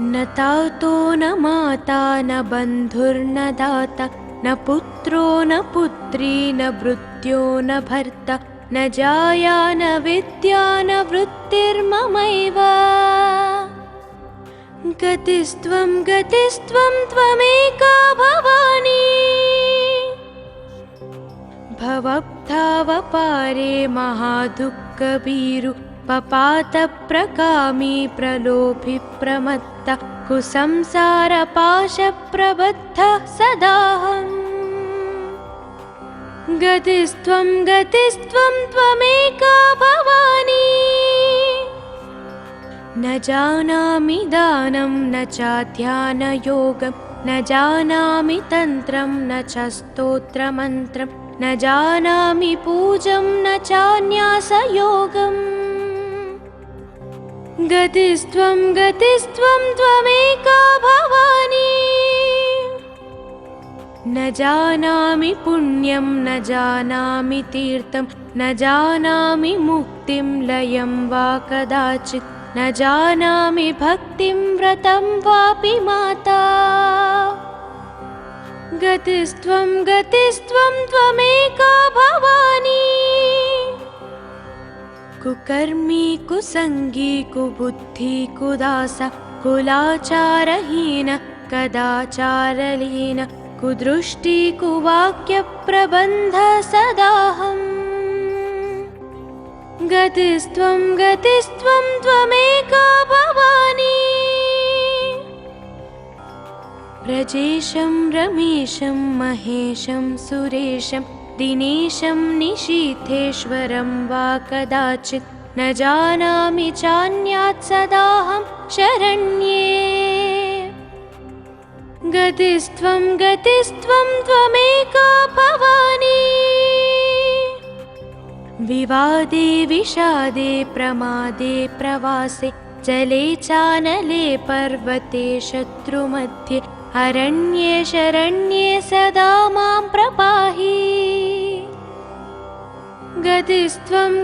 न तातो न माता न बन्धुर्न दाता न पुत्रो न पुत्री न भृत्यो न भर्ता न जाया न विद्या न वृत्तिर्ममैव गतिस्त्वं त्वमेका भवानी भवब्धावपारे महादुःखभीरु पपातप्रकामी प्रलोभि प्रमत्ता कुसंसारपाशप्रबद्धः सदाहम् गतिस्त्वं त्वमेका भवानी न जानामि दानं न चाध्यानयोगं न जानामि तन्त्रं न च स्तोत्रमन्त्रं न जानामि पूजं न चान्यासयोगम् गतिस्त्वं त्वमेका भवानी न जानामि पुण्यं न जानामि तीर्थं न जानामि मुक्तिं लयं वा कदाचित् न जानामि भक्तिं व्रतं वापि माता गतिस्त्वं त्वमेका भवानी कुकर्मी कुसंगी कुबुद्धि कुदासा कुलाचारहीन कदाचारलीन कुदृष्टि कुवाक्यप्रबन्ध सदाहम् गतिस्त्वं त्वमेका भवानी व्रजेशं रमेशं महेशं सुरेशं दिनेशं निशीथेश्वरं वा कदाचित् न जानामि चान्यात् सदाहं शरण्ये गतिस्त्वं त्वमेका भवानी विवादे विषादे प्रमादे प्रवासे जले चानले पर्वते शत्रुमध्ये अरण्ये शरण्ये सदा मां प्रपाहि गतिस्त्वं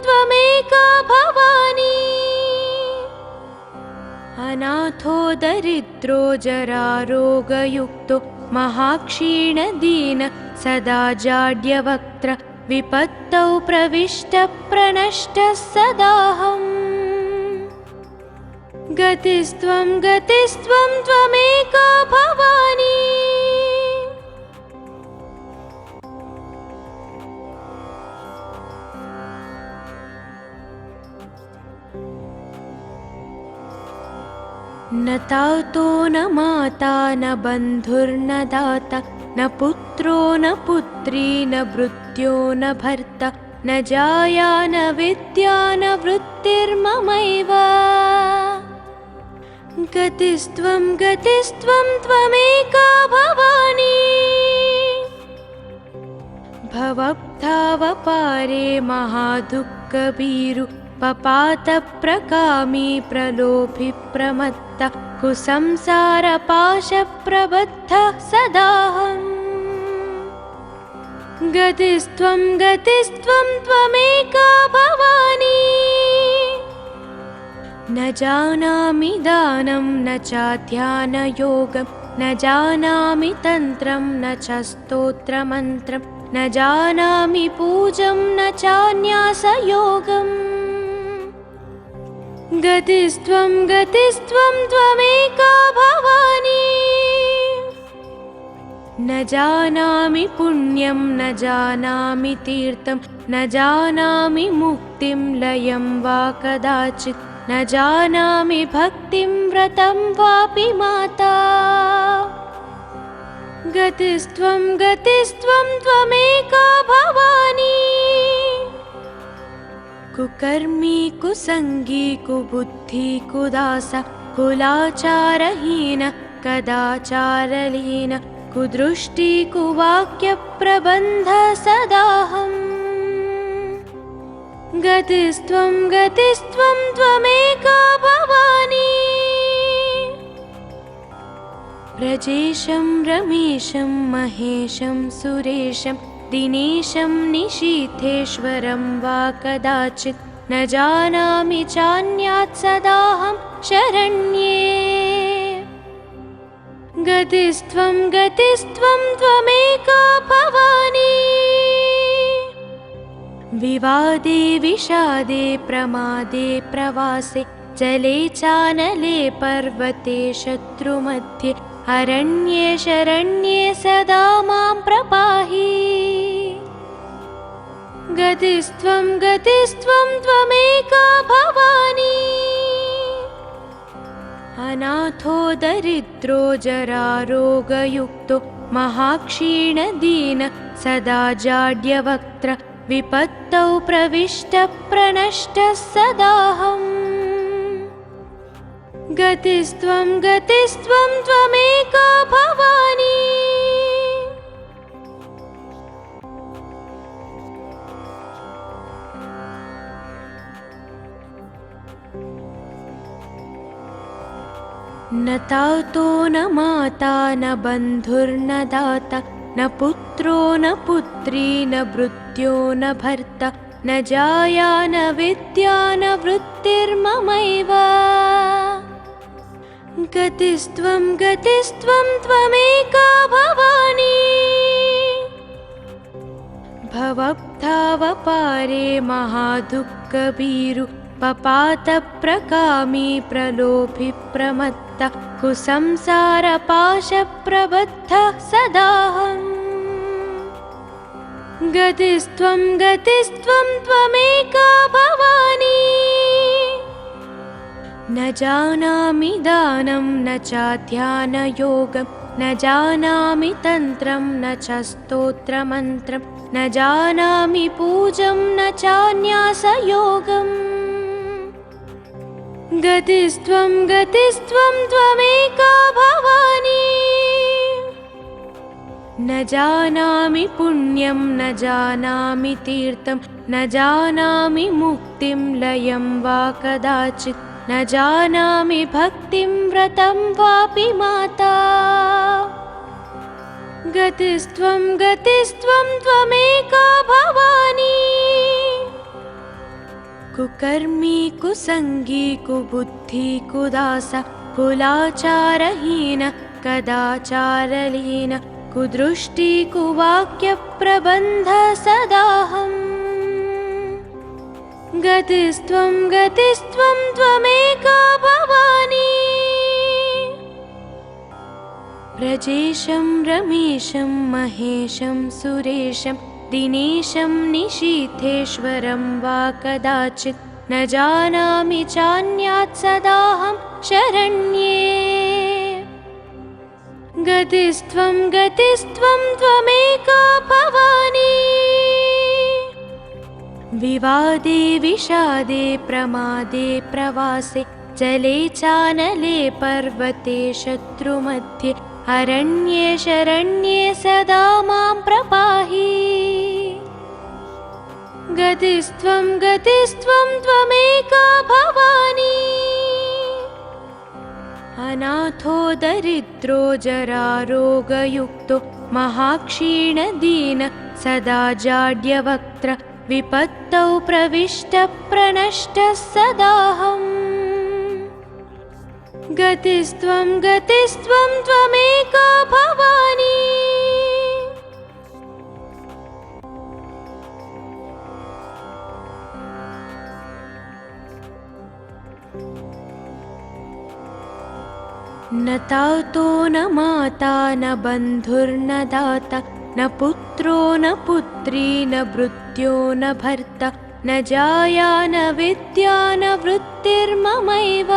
त्वमेका भवानी अनाथो दरिद्रो जरारोगयुक्तो महाक्षीणदीन सदा जाड्यवक्त्र विपत्तौ प्रविष्टः प्रणष्टः सदाहम् गतिस्त्वं त्वमेका भवानी न तातो न माता न बन्धुर्न दाता न पुत्रो न पुत्री न भृत्यो न भर्ता न जाया न विद्या न वृत्तिर्ममैव गतिस्त्वं त्वमेका भवानी भवब्धावपारे महादुःखभीरु पपातप्रकामी प्रलोभि प्रमत्ता कुसंसारपाशप्रबद्धः सदाहम् गतिस्त्वं त्वमेका भवानी न जानामि दानं न चाध्यानयोगं न जानामि तन्त्रं न च स्तोत्रमन्त्रं न जानामि पूजं न चान्यासयोगम् गतिस्त्वं त्वमेका भवानी न जानामि पुण्यं न जानामि तीर्थं न जानामि मुक्तिं लयं वा कदाचित् न जानामि भक्तिं व्रतं वापि माता गतिस्त्वं त्वमेका भवानी कुकर्मी कुसंगी कुबुद्धि कुदासा कुलाचारहीन कदाचारलीन कुदृष्टि कुवाक्यप्रबन्ध सदाहम् गतिस्त्वं त्वमेका भवानी व्रजेशं रमेशं महेशं सुरेशं दिनेशं निशीथेश्वरं वा कदाचित् न जानामि चान्यात् सदाहं शरण्ये। गतिस्त्वं गतिस्त्वं त्वमेका भवानी। विवादे विषादे प्रमादे प्रवासे जले चानले पर्वते शत्रुमध्ये अरण्ये शरण्ये सदा मां प्रपाहि। गतिस्त्वं गतिस्त्वं त्वमेका भवानी। अनाथो दरिद्रो जरारोगयुक्तो महाक्षीणदीन सदा जाड्यवक्त्र विपत्तौ प्रविष्टः प्रणष्टः सदाहम्। गतिस्त्वं गतिस्त्वं त्वमेका भवानी। न तातो न माता न बन्धुर्न दाता न पुत्रो न पुत्री न भृत्यो न भर्ता न जाया न विद्या न वृत्तिर्ममैव। गतिस्त्वं गतिस्त्वं त्वमेका भवानी। भवब्धावपारे महादुःखभीरु पपातप्रकामी प्रलोभि प्रमत्ता कुसंसारपाशप्रबद्धः सदाहम्। गतिस्त्वं गतिस्त्वं त्वमेका भवानी। न जानामि दानं न चाध्यानयोगं न जानामि तन्त्रं न च स्तोत्रमन्त्रं न जानामि पूजं न चान्यासयोगम्। गतिस्त्वं गतिस्त्वं त्वमेका भवानी। न जानामि पुण्यं न जानामि तीर्थं न जानामि मुक्तिं लयं वा कदाचित् न जानामि भक्तिं व्रतं वापि माता। गतिस्त्वं गतिस्त्वं त्वमेका भवानी। कुकर्मी कुसंगी कुबुद्धि कुदास कुलाचारहीन कदाचारलीन कुदृष्टि कुवाक्यप्रबन्ध सदाहम्। गतिस्त्वं गतिस्त्वं त्वमेका भवानी। व्रजेशं रमेशं महेशं सुरेशं दिनेशं निशीथेश्वरं वा कदाचित् न जानामि चान्यात् सदाहं शरण्ये। गतिस्त्वं गतिस्त्वं त्वमेका भवानी। विवादे विषादे प्रमादे प्रवासे जले चानले पर्वते शत्रुमध्ये अरण्ये शरण्ये सदा मां प्रपाहि। गतिस्त्वं गतिस्त्वं त्वमेका भवानी। अनाथो दरिद्रो जरारोगयुक्तो महाक्षीणदीन सदा जाड्यवक्त्र विपत्तौ प्रविष्टः प्रणष्टः सदाहम्। गतिस्त्वं गतिस्त्वं त्वमेका भवानी। न तातो न माता न बन्धुर्न दाता न पुत्रो न पुत्री न भृत्यो न भर्ता न जाया न विद्या न वृत्तिर्ममैव।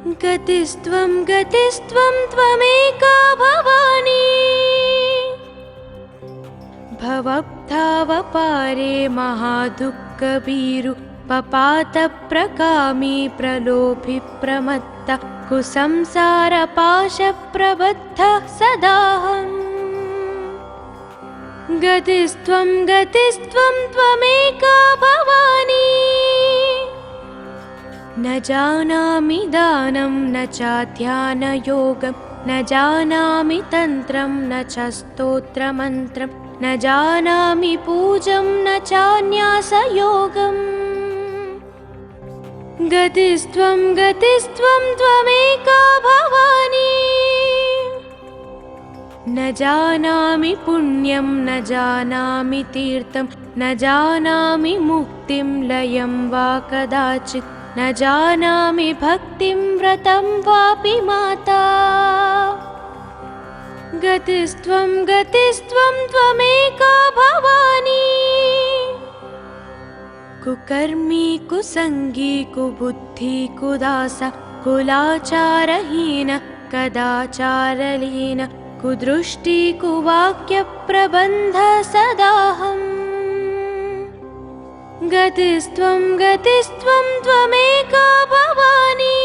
गतिस्त्वं गतिस्त्वं त्वमेका भवानी। भवब्धावपारे महादुःखभीरु पपातप्रकामी प्रलोभि प्रमत्ता कुसंसारपाशप्रबद्धः सदाहम्। गतिस्त्वं गतिस्त्वं त्वमेका भवानी। न जानामि दानं न चाध्यानयोगं न जानामि तन्त्रं न च स्तोत्रमन्त्रं न जानामि पूजं न चान्यासयोगम्। गतिस्त्वं गतिस्त्वं त्वमेका भवानी। न जानामि पुण्यं न जानामि तीर्थं न जानामि मुक्तिं लयं वा कदाचित् न जानामि भक्तिं व्रतं वापि माता। गतिस्त्वं गतिस्त्वं त्वमेका भवानी। कुकर्मी कुसंगी कुबुद्धि कुदास कुलाचारहीन कदाचारलीन कुदृष्टि कुवाक्य प्रबन्ध सदाहम्। गतिस्त्वं गतिस्त्वं त्वमेका भवानी।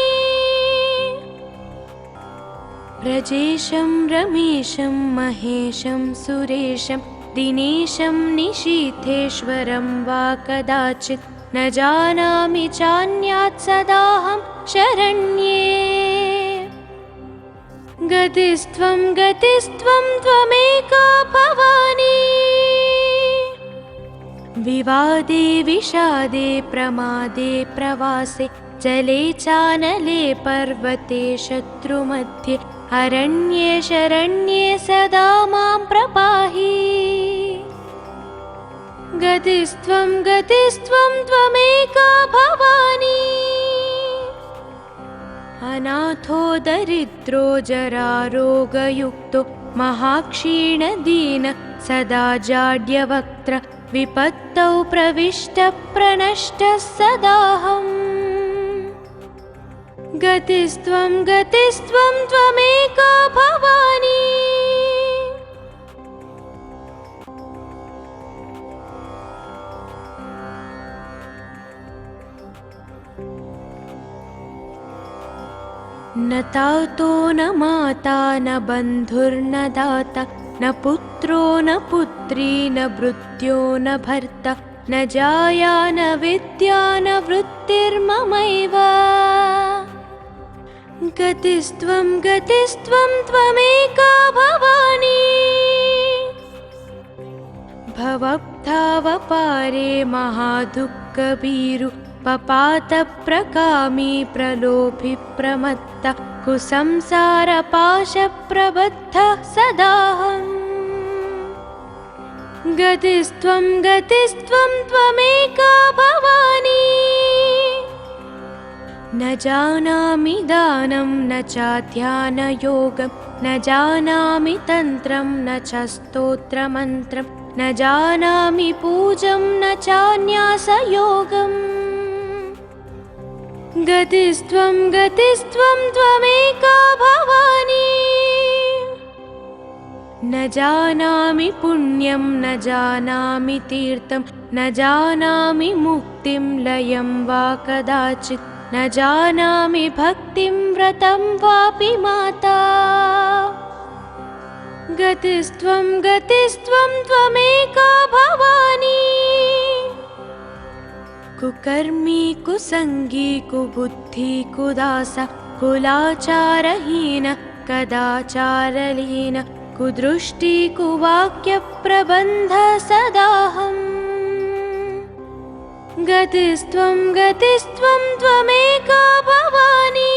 व्रजेशं रमेशं महेशं सुरेशं दिनेशं निशीथेश्वरं वा कदाचित् न जानामि चान्यात् सदाहं शरण्ये। गतिस्त्वं गतिस्त्वं त्वमेका भवानी। विवादे विषादे प्रमादे प्रवासे जले चानले पर्वते शत्रुमध्ये अरण्ये शरण्ये सदा मां प्रपाहि। गतिस्त्वं गतिस्त्वं त्वमेका भवानी। अनाथो दरिद्रो जरारोगयुक्तो महाक्षीणदीन सदा जाड्यवक्त्र विपत्तौ प्रविष्टः प्रणष्टः सदाहम्। गतिस्त्वं गतिस्त्वं त्वमेका भवानी। न तातो न माता न बन्धुर्न दाता न पुत्रो न पुत्री न भृत्यो न भर्ता न जाया न विद्या न वृत्तिर्ममैव। गतिस्त्वं गतिस्त्वं त्वमेका भवानी। भवब्धावपारे महादुःखभीरु पपातप्रकामी प्रलोभि प्रमत्त कुसंसारपाशप्रबद्धः सदाहम्। गतिस्त्वं गतिस्त्वं त्वमेका भवानी। न जानामि दानं न चाध्यानयोगं न जानामि तन्त्रं न च स्तोत्रमन्त्रं न जानामि पूजं न चान्यासयोगम्। गतिस्त्वं गतिस्त्वं त्वमेका भवानी। न जानामि पुण्यं न जानामि तीर्थं न जानामि मुक्तिं लयं वा कदाचित् न जानामि भक्तिं व्रतं वापि माता। गतिस्त्वं गतिस्त्वं त्वमेका भवानी। कुकर्मी कुसंगी कुबुद्धि कुदास कुलाचारहीन कदाचारलीन कुदृष्टि कुवाक्य प्रबन्ध सदाहम्। गतिस्त्वं गतिस्त्वं त्वमेका भवानी।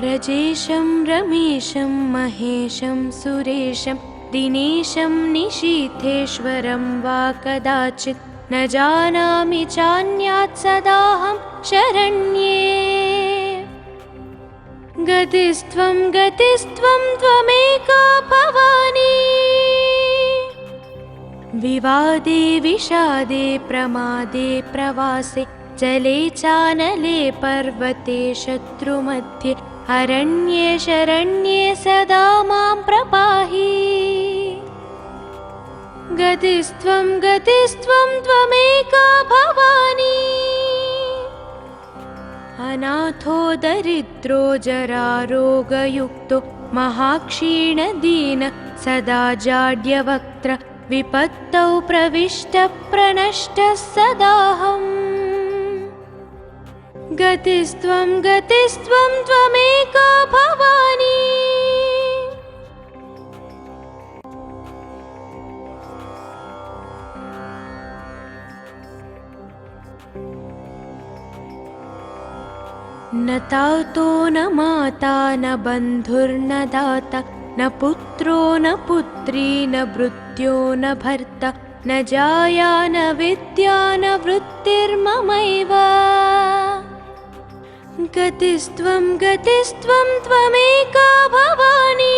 व्रजेशं रमेशं महेशं सुरेशं दिनेशं निशीथेश्वरं वा कदाचित् न जानामि चान्यात् सदाहं शरण्ये। गतिस्त्वं गतिस्त्वं त्वमेका भवानी। विवादे विषादे प्रमादे प्रवासे जले चानले पर्वते शत्रुमध्ये अरण्ये शरण्ये सदा मां प्रपाहि। गतिस्त्वं गतिस्त्वं त्वमेका भवानी। अनाथो दरिद्रो जरारोगयुक्तो महाक्षीणदीन सदा जाड्यवक्त्र विपत्तौ प्रविष्टः प्रणष्टः सदाहम्। गतिस्त्वं गतिस्त्वं त्वमेका भवानी। न तातो न माता न बन्धुर्न दाता न पुत्रो न पुत्री न भृत्यो न भर्ता न जाया न विद्या न वृत्तिर्ममैव गतिस्त्वं त्वमेका भवानी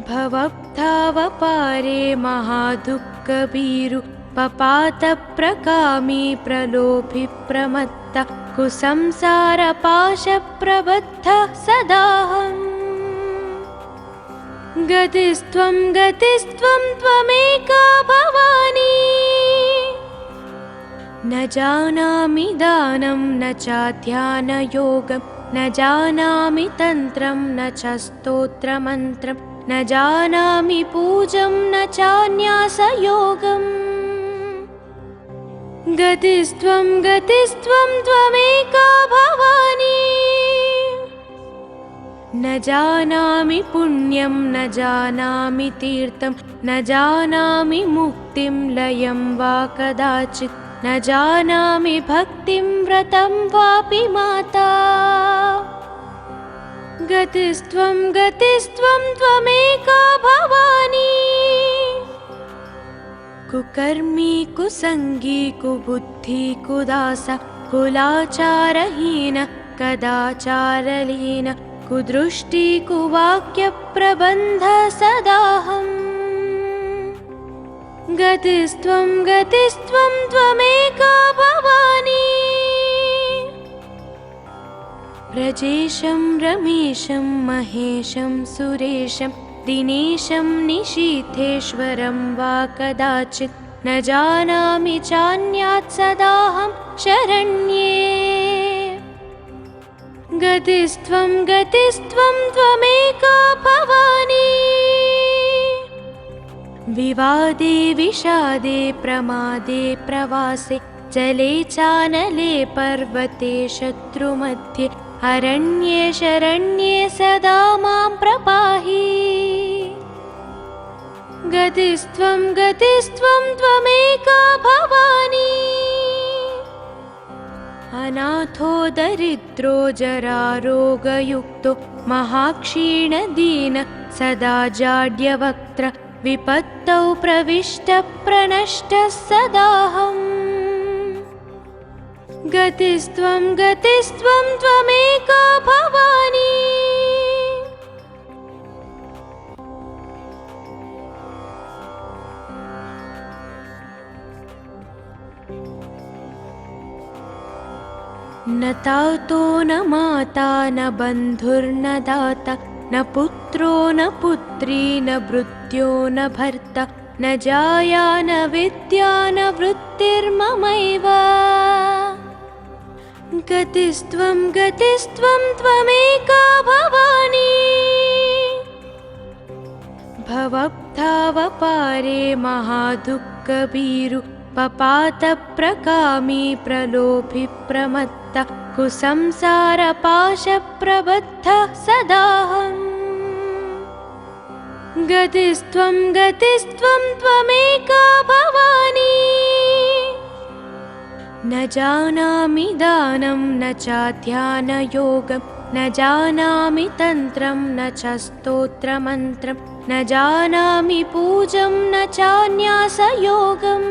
भवब्धावपारे महादुःखभीरु पपातप्रकामी प्रलोभि प्रमत्त कुसंसारपाशप्रबद्धः सदाहम् गतिस्त्वं त्वमेका भवानी न जानामि दानं न चाध्यानयोगं न जानामि तन्त्रं न च स्तोत्रमन्त्रं न जानामि पूजं न चान्यासयोगम् गतिस्त्वं त्वमेका भवानी न जानामि पुण्यं न जानामि तीर्थं न जानामि मुक्तिं लयं वा कदाचित् न जानामि भक्तिं व्रतं वापि माता गतिस्त्वं त्वमेका भवानी कुकर्मी कुसंगी कुबुद्धि कुदासा कुलाचारहीन कदाचारलीन कुदृष्टि कुवाक्यप्रबन्ध सदाहम् गतिस्त्वं त्वमेका भवानी व्रजेशं रमेशं महेशं सुरेशं दिनेशं निशीथेश्वरं वा कदाचित् न जानामि चान्यात् सदाहं शरण्ये गतिस्त्वं त्वमेका भवानी विवादे विषादे प्रमादे प्रवासे जले चानले पर्वते शत्रुमध्ये अरण्ये शरण्ये सदा मां प्रपाहि गतिस्त्वं त्वमेका भवानी अनाथो दरिद्रो जरारोगयुक्तो महाक्षीणदीन सदा जाड्यवक्त्र विपत्तौ प्रविष्टः प्रणष्टः सदाहम् गतिस्त्वं त्वमेका भवानी न तातो न माता न बन्धुर्न दाता न पुत्रो न पुत्री न भृत्यो न भर्ता न जाया न विद्या न वृत्तिर्ममैव गतिस्त्वं त्वमेका भवानी भवब्धावपारे महादुःखभीरु पपातप्रकामी प्रलोभि प्रमत्त कुसंसारपाशप्रबद्धः सदाहम् गतिस्त्वं त्वमेका भवानी न जानामि दानं न चाध्यानयोगं न जानामि तन्त्रं न च स्तोत्रमन्त्रं न जानामि पूजं न चान्यासयोगम्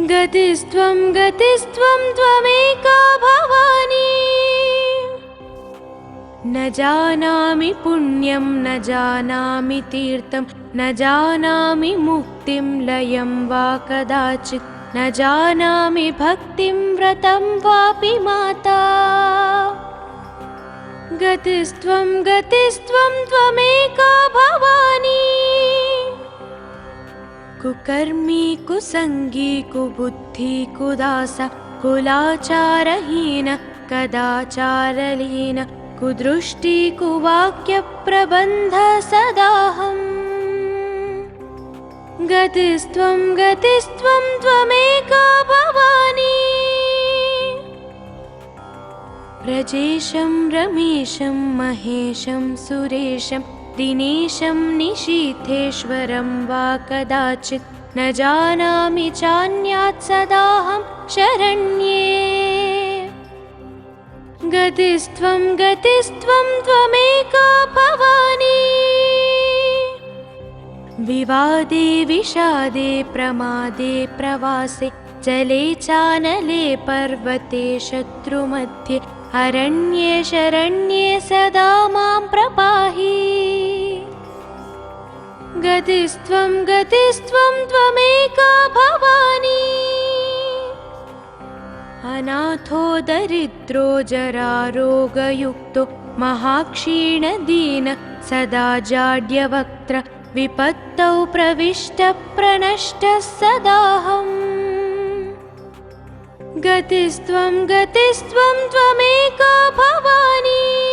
गतिस्त्वं त्वमेका भवानी न जानामि पुण्यं न जानामि तीर्थं न जानामि मुक्तिं लयं वा कदाचित् न जानामि भक्तिं व्रतं वापि माता गतिस्त्वं त्वमेका भवानी कुकर्मी कुसंगी कुबुद्धि कुदासा कुलाचारहीन कदाचारलीन कुदृष्टि कुवाक्यप्रबन्ध सदाहम् गतिस्त्वं त्वमेका भवानी व्रजेशं रमेशं महेशं सुरेशं दिनेशं निशीथेश्वरं वा कदाचित् न जानामि चान्यात् सदाहं शरण्ये। गतिस्त्वं गतिस्त्वं त्वमेका भवानी। विवादे विषादे प्रमादे प्रवासे जले चानले पर्वते शत्रुमध्ये अरण्ये शरण्ये सदा मां प्रपाहि। गतिस्त्वं गतिस्त्वं त्वमेका भवानी। अनाथो दरिद्रो जरारोगयुक्तो महाक्षीणदीन सदा जाड्यवक्त्र विपत्तौ प्रविष्टः प्रणष्टः सदाहम्। गतिस्त्वं गतिस्त्वं त्वमेका भवानी।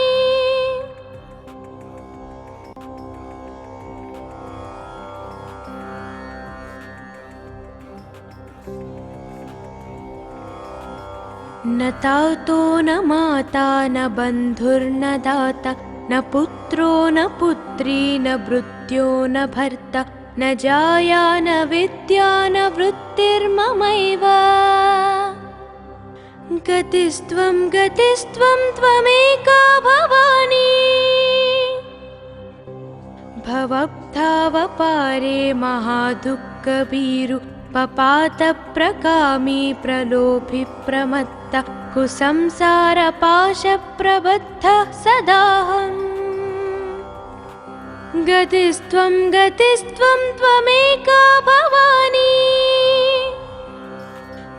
न तातो न माता न बन्धुर्न दाता न पुत्रो न पुत्री न भृत्यो न भर्ता न जाया न विद्या न वृत्तिर्ममैव। गतिस्त्वं गतिस्त्वं त्वमेका भवानी। भवब्धावपारे महादुःखभीरु पपातप्रकामी प्रलोभि प्रमत्त कुसंसारपाशप्रबद्धः सदाहम्। गतिस्त्वं गतिस्त्वं त्वमेका भवानी।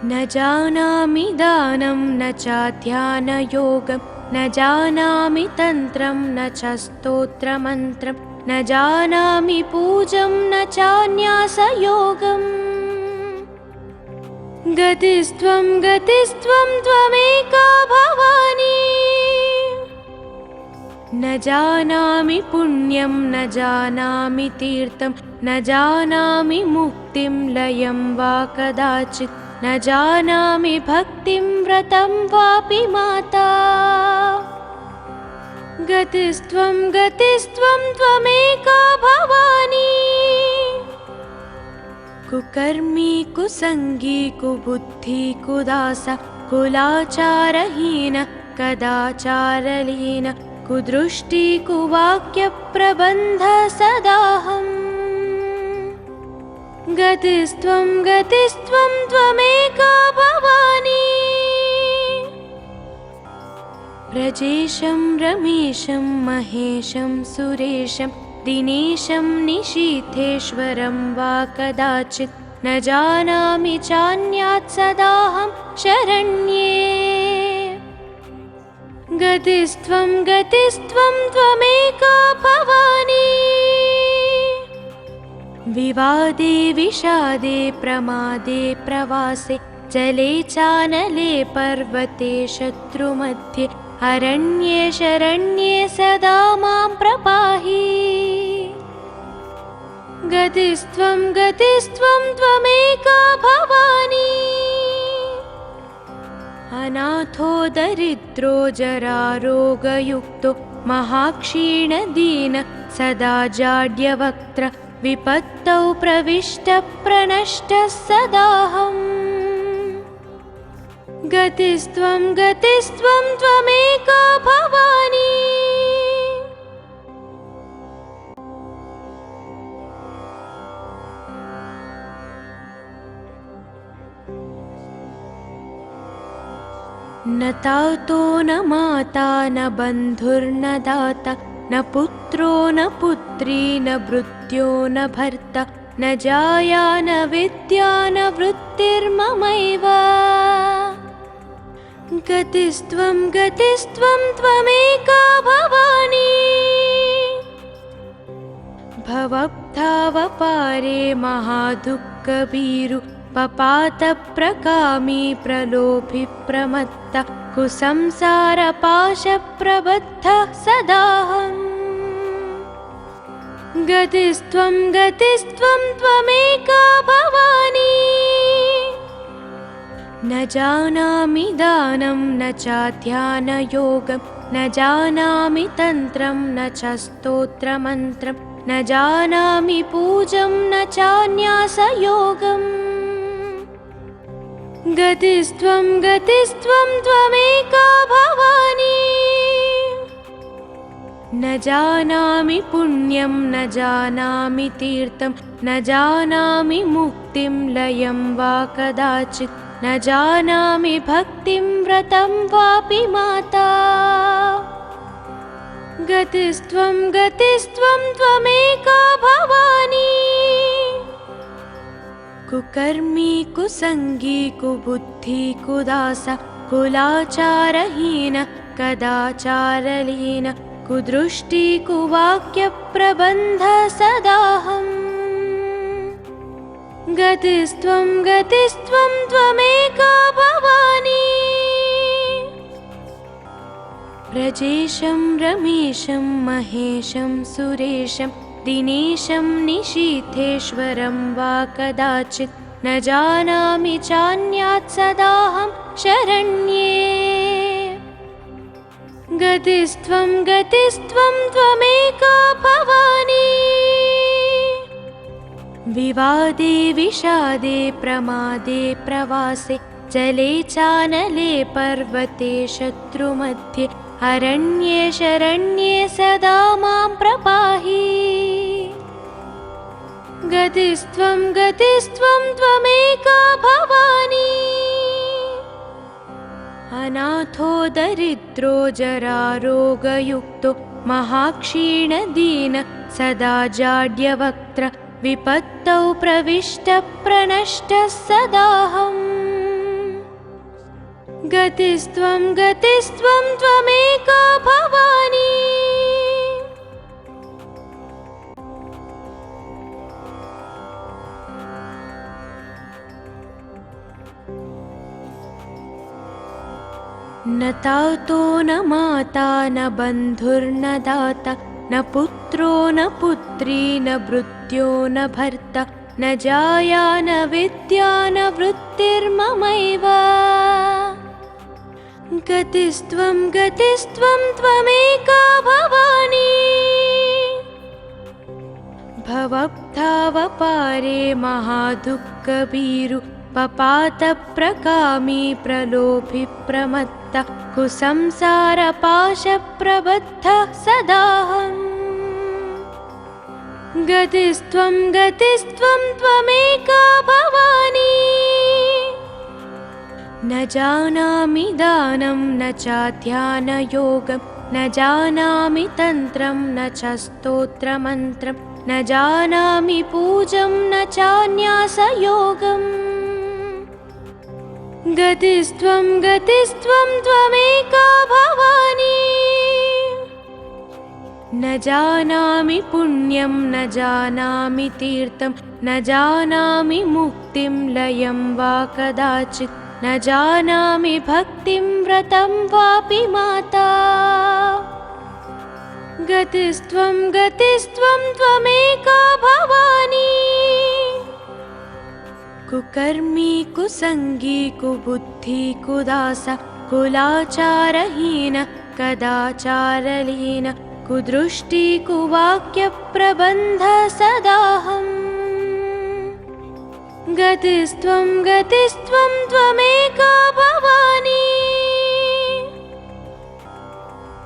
न जानामि दानं न चाध्यानयोगं न जानामि तन्त्रं न च स्तोत्रमन्त्रं न जानामि पूजं न चान्यासयोगम्। गतिस्त्वं गतिस्त्वं त्वमेका भवानी। न जानामि पुण्यं न जानामि तीर्थं न जानामि मुक्तिं लयं वा कदाचित् न जानामि भक्तिं व्रतं वापि माता। गतिस्त्वं गतिस्त्वं त्वमेका भवानी। कुकर्मी कुसंगी कुबुद्धि कुदास कुलाचारहीन कदाचारलीन कुदृष्टि कुवाक्यप्रबन्ध सदाहम्। गतिस्त्वं गतिस्त्वं त्वमेका भवानी। व्रजेशं रमेशं महेशं सुरेशं दिनेशं निशीथेश्वरं वा कदाचित् न जानामि चान्यात् सदाहं शरण्ये। गतिस्त्वं गतिस्त्वं त्वमेका भवानी। विवादे विषादे प्रमादे प्रवासे जले चानले पर्वते शत्रुमध्ये अरण्ये शरण्ये सदा मां प्रपाहि। गतिस्त्वं गतिस्त्वं त्वमेका भवानी। अनाथो दरिद्रो जरारोगयुक्तो महाक्षीणदीन सदा जाड्यवक्त्र विपत्तौ प्रविष्टः प्रणष्टः सदाहम्। गतिस्त्वं गतिस्त्वं त्वमेका भवानी। न तातो न माता न बन्धुर्न दाता न पुत्रो न पुत्री न भृत्यो न भर्ता न जाया न विद्या न वृत्तिर्ममैव। गतिस्त्वं गतिस्त्वं त्वमेका भवानी। भवब्धावपारे महादुःखभीरु पपातप्रकामी प्रलोभि प्रमत्त कुसंसारपाशप्रबद्धः सदाहम्। गतिस्त्वं गतिस्त्वं त्वमेका भवानी। न जानामि दानं न चाध्यानयोगं न जानामि तन्त्रं न च स्तोत्रमन्त्रं न जानामि पूजं न चान्यासयोगम्। गतिस्त्वं गतिस्त्वं त्वमेका भवानी। न जानामि पुण्यं न जानामि तीर्थं न जानामि मुक्तिं लयं वा कदाचित् न जानामि भक्तिं व्रतं वापि माता। गतिस्त्वं गतिस्त्वं त्वमेका भवानी। कुकर्मी कुसंगी कुबुद्धि कुदास कुलाचारहीन कदाचारलीन कुदृष्टि कुवाक्य प्रबन्ध सदाहम्। गतिस्त्वं गतिस्त्वं त्वमेका भवानी। व्रजेशं रमेशं महेशं सुरेशं दिनेशं निशीथेश्वरं वा कदाचित् न जानामि चान्यात् सदाहं शरण्ये। गतिस्त्वं गतिस्त्वं त्वमेका भवानी। विवादे विषादे प्रमादे प्रवासे जले चानले पर्वते शत्रुमध्ये अरण्ये शरण्ये सदा मां प्रपाहि। गतिस्त्वं गतिस्त्वं त्वमेका भवानी। अनाथो दरिद्रो जरारोगयुक्तो महाक्षीणदीन सदा जाड्यवक्त्र विपत्तौ प्रविष्टः प्रणष्टः सदाहम्। गतिस्त्वं गतिस्त्वं त्वमेका भवानी। न तातो न माता न बन्धुर्न दाता न पुत्रो न पुत्री न भृत्यो न भर्ता न जाया न विद्या न वृत्तिर्ममैव। गतिस्त्वं गतिस्त्वं त्वमेका भवानी। भवब्धावपारे महादुःखभीरु पपातप्रकामी प्रलोभि प्रमत्त कुसंसारपाशप्रबद्धः सदाहम्। गतिस्त्वं गतिस्त्वं त्वमेका भवानी। न जानामि दानं न चाध्यानयोगं न जानामि तन्त्रं न च स्तोत्रमन्त्रं न जानामि पूजं न चान्यासयोगम्। गतिस्त्वं गतिस्त्वं त्वमेका भवानी। न जानामि पुण्यं न जानामि तीर्थं न जानामि मुक्तिं लयं वा कदाचित् न जानामि भक्तिं व्रतं वापि माता। गतिस्त्वं गतिस्त्वं त्वमेका भवानी। कुकर्मी कुसंगी कुबुद्धि कुदास कुलाचारहीन कदाचारलीन कुदृष्टि कुवाक्य प्रबन्ध सदाहम्। गतिस्त्वं गतिस्त्वं त्वमेका भवानी।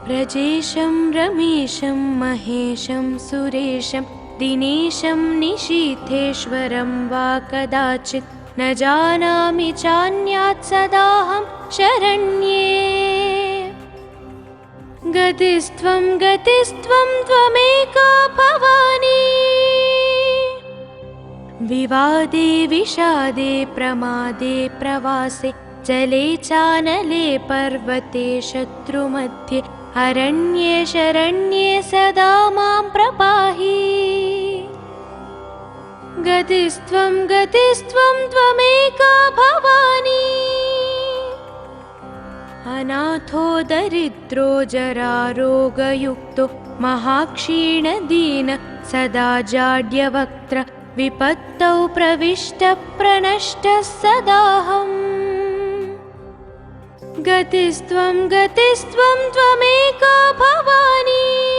व्रजेशं रमेशं महेशं सुरेशं दिनेशं निशीथेश्वरं वा कदाचित् न जानामि चान्यात् सदाहं शरण्ये। गतिस्त्वं गतिस्त्वं त्वमेका भवानी। विवादे विषादे प्रमादे प्रवासे जले चानले पर्वते शत्रुमध्ये अरण्ये शरण्ये सदा मां प्रपाहि। गतिस्त्वं गतिस्त्वं त्वमेका भवानी। अनाथो दरिद्रो जरारोगयुक्तो महाक्षीणदीन सदा जाड्यवक्त्र विपत्तौ प्रविष्टः प्रणष्टः सदाहम्। गतिस्त्वं गतिस्त्वं त्वमेका भवानी।